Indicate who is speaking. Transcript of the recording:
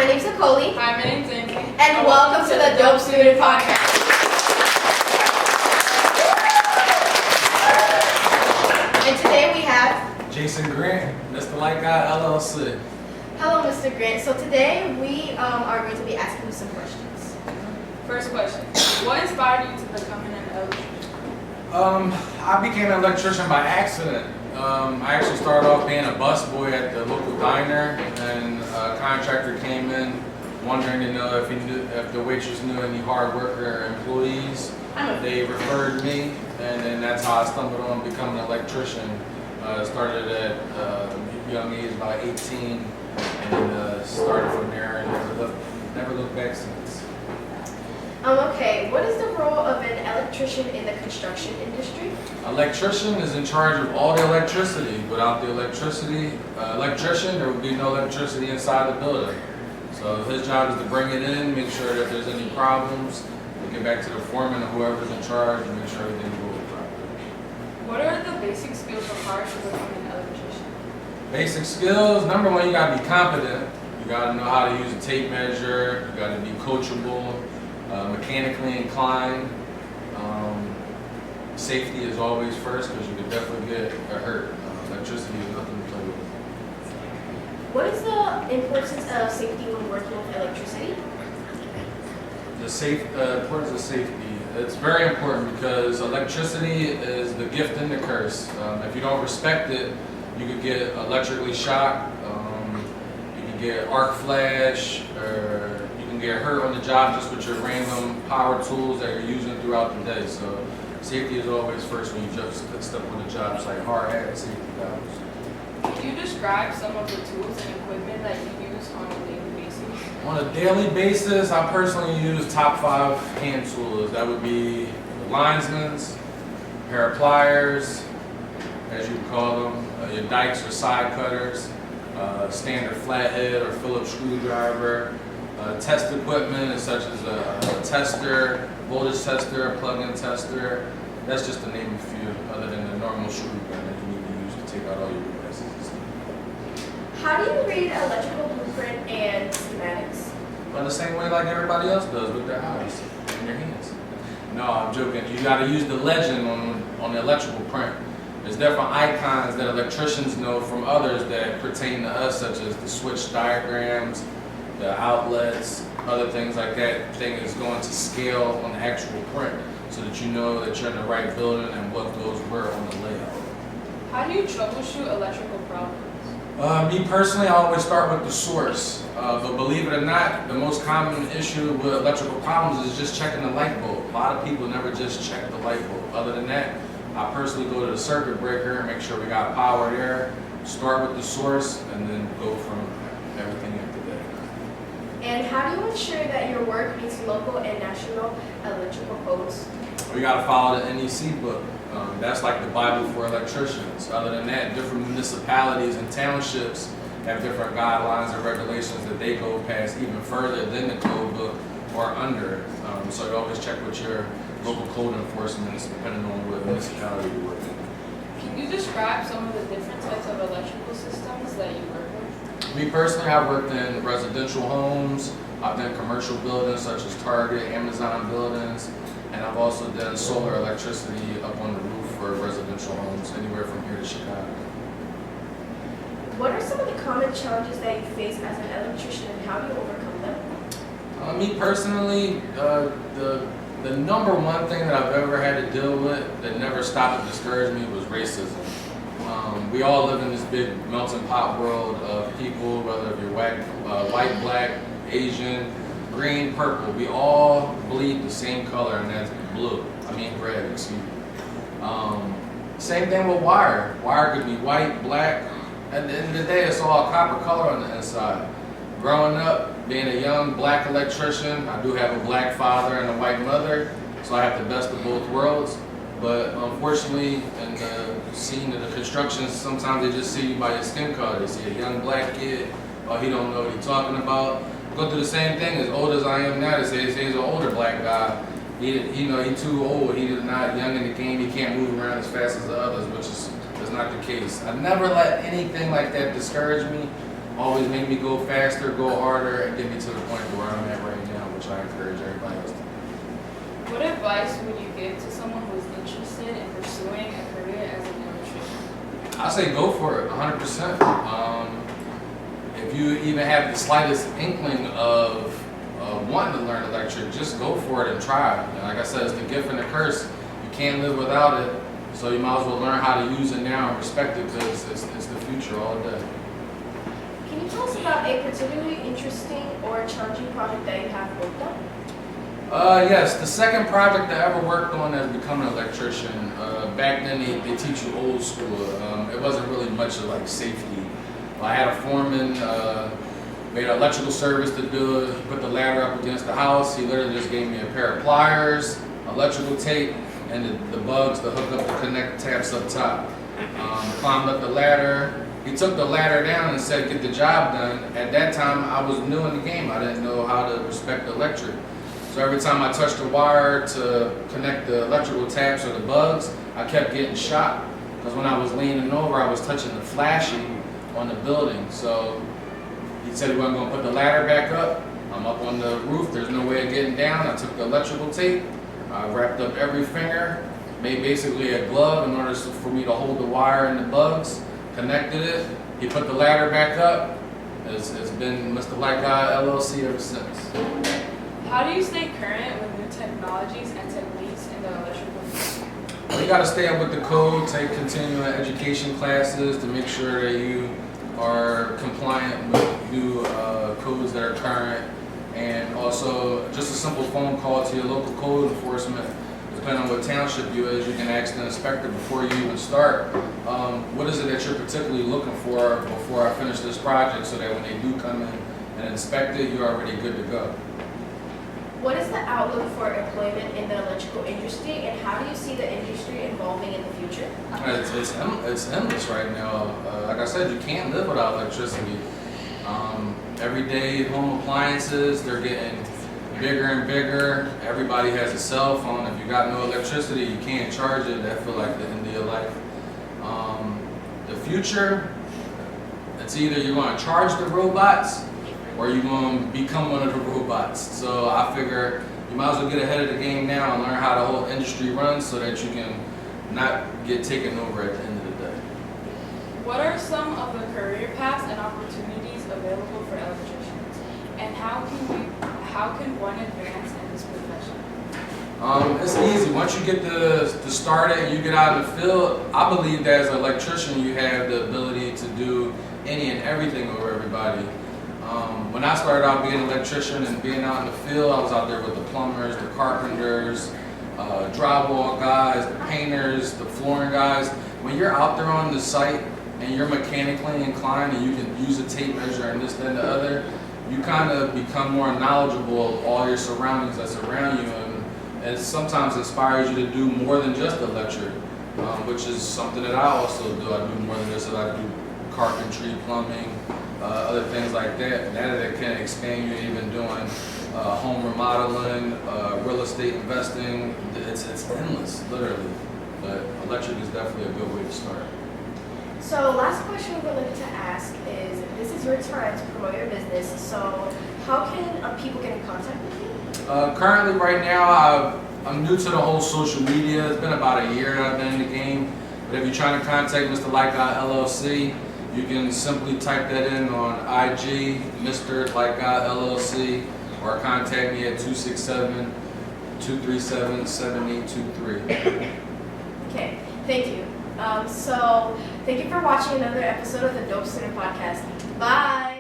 Speaker 1: my name's Nicole.
Speaker 2: Hi, my name's Amy.
Speaker 1: And welcome to the Dope Student Podcast. And today we have
Speaker 3: Jason Grant, Mr. Light Guy, LLC.
Speaker 1: Hello, Mr. Grant. So today we are going to be asking you some questions.
Speaker 2: First question. What inspired you to becoming an electrician?
Speaker 3: I became an electrician by accident. I actually started off being a busboy at the local diner, and a contractor came in wondering to know if the waitress knew any hard worker employees. They referred me, and then that's how I stumbled on becoming an electrician. Started at a young age, about 18, and started from there and never looked back since.
Speaker 1: Okay, what is the role of an electrician in the construction industry?
Speaker 3: Electrician is in charge of all the electricity. Without the electrician, there would be no electricity inside the building. So his job is to bring it in, make sure that if there's any problems, we'll get back to the foreman or whoever's in charge and make sure everything goes properly.
Speaker 2: What are the basic skills required to become an electrician?
Speaker 3: Basic skills, number one, you gotta be competent. You gotta know how to use a tape measure. You gotta be coachable, mechanically inclined. Safety is always first because you could definitely get hurt. Electricity is nothing to play with.
Speaker 1: What is the importance of safety when working with electricity?
Speaker 3: The importance of safety. It's very important because electricity is the gift and the curse. If you don't respect it, you could get electrically shocked, you can get arc flash, or you can get hurt on the job just with your random power tools that you're using throughout the day. So safety is always first when you just step on the job. It's like hard hat, safety goggles.
Speaker 2: Can you describe some of the tools and equipment that you use on a daily basis?
Speaker 3: On a daily basis, I personally use top 5 hand tools. That would be the linesman's, a pair of pliers, as you would call them, your dikes or side cutters, standard flathead or Phillips screwdriver, test equipment such as a tester, voltage tester, a plug-in tester. That's just to name a few, other than the normal screwdriver that you need to use to take out all your devices and stuff.
Speaker 1: How do you read electrical blueprint and schematics?
Speaker 3: Well, the same way like everybody else does, with their eyes and their hands. No, I'm joking. You got to use the legend on the electrical print. There's different icons that electricians know from others that pertain to us, such as the switch diagrams, the outlets, other things like that. Thing is going to scale on the actual print so that you know that you're in the right building and what goes where on the layout.
Speaker 2: How do you troubleshoot electrical problems?
Speaker 3: Me personally, I always start with the source. But believe it or not, the most common issue with electrical problems is just checking the light bulb. A lot of people never just check the light bulb. Other than that, I personally go to the circuit breaker and make sure we got power there, start with the source, and then go from everything after that.
Speaker 1: And how do you ensure that your work meets local and national electrical codes?
Speaker 3: We got to follow the NEC book. That's like the Bible for electricians. Other than that, different municipalities and townships have different guidelines and regulations that they go past even further than the code book or under. So you always check with your local code enforcement, depending on what municipality you work in.
Speaker 2: Can you describe some of the different types of electrical systems that you work with?
Speaker 3: Me personally, I've worked in residential homes. I've done commercial buildings such as Target, Amazon buildings, and I've also done solar electricity up on the roof for residential homes, anywhere from here to Chicago.
Speaker 1: What are some of the common challenges that you face as an electrician and how do you overcome them?
Speaker 3: Me personally, the number one thing that I've ever had to deal with that never stopped to discourage me was racism. We all live in this big melting pot world of people, whether you're white, black, Asian, green, purple. We all bleed the same color, and that's red, excuse me. Same thing with wire. Wire could be white, black. At the end of the day, it's all copper color on the inside. Growing up, being a young black electrician, I do have a black father and a white mother, so I have the best of both worlds. But unfortunately, in the scene of the construction, sometimes they just see you by your skin color. They see a young black kid, oh, he don't know what he's talking about. Go through the same thing. As old as I am now, they say he's an older black guy. He's too old. He's not young in the game. He can't move around as fast as the others, which is not the case. I never let anything like that discourage me. always make me go faster, go harder, and get me to the point where I'm at right now, which I encourage everybody else to do.
Speaker 2: What advice would you give to someone who is interested in pursuing a career as an electrician?
Speaker 3: I say go for it, 100%. If you even have the slightest inkling of wanting to learn electric, just go for it and try it. And like I said, it's the gift and the curse. You can't live without it, so you might as well learn how to use it now and respect it because it's the future all day.
Speaker 1: Can you tell us about a particularly interesting or challenging project that you have worked on?
Speaker 3: Yes, the second project I ever worked on as becoming an electrician. Back then they teach you old school. It wasn't really much of like safety. I had a foreman, made an electrical service to do it. He put the ladder up against the house. He literally just gave me a pair of pliers, electrical tape, and the bugs to hook up the connect taps up top. Climbed up the ladder. He took the ladder down and said, get the job done. At that time, I was new in the game. I didn't know how to respect the electric. So every time I touched the wire to connect the electrical taps or the bugs, I kept getting shot. Because when I was leaning over, I was touching the flashing on the building. So he said he wasn't going to put the ladder back up. I'm up on the roof. There's no way of getting down. I took the electrical tape. I wrapped up every finger, made basically a glove in order for me to hold the wire and the bugs, connected it. He put the ladder back up. It's been Mr. Light Guy LLC ever since.
Speaker 2: How do you stay current with new technologies and techniques in the electrical field?
Speaker 3: Well, you got to stay up with the code, take continuing education classes to make sure that you are compliant with new codes that are current. And also, just a simple phone call to your local code enforcement. Depending on what township you is, you can ask the inspector before you even start, what is it that you're particularly looking for before I finish this project, so that when they do come in and inspect it, you're already good to go.
Speaker 1: What is the outlook for employment in the electrical industry, and how do you see the industry evolving in the future?
Speaker 3: It's endless right now. Like I said, you can't live without electricity. Everyday home appliances, they're getting bigger and bigger. Everybody has a cell phone. If you got no electricity, you can't charge it. I feel like the end of your life. The future, it's either you're going to charge the robots or you're going to become one of the robots. So I figure you might as well get ahead of the game now and learn how the whole industry runs so that you can not get taken over at the end of the day.
Speaker 2: What are some of the career paths and opportunities available for electricians? And how can one advance in this profession?
Speaker 3: It's easy. Once you get to start it and you get out in the field, I believe that as an electrician you have the ability to do any and everything over everybody. When I started out being an electrician and being out in the field, I was out there with the plumbers, the carpenters, drywall guys, the painters, the flooring guys. When you're out there on the site and you're mechanically inclined and you can use a tape measure and this, that, and the other, you kind of become more knowledgeable of all your surroundings that's around you, and it sometimes inspires you to do more than just electric, which is something that I also do. I do more than just I do carpentry, plumbing, other things like that. Now that it can expand you even doing home remodeling, real estate investing. It's endless, literally. But electric is definitely a good way to start.
Speaker 1: So last question we would like to ask is, this is your time to promote your business, so how can people get in contact with you?
Speaker 3: Currently, right now, I'm new to the whole social media. It's been about a year that I've been in the game. But if you're trying to contact Mr. Light Guy LLC, you can simply type that in on IG, Mr. Light Guy LLC, or contact me at 267-237-7823.
Speaker 1: Okay, thank you. So thank you for watching another episode of the Dope Student Podcast. Bye!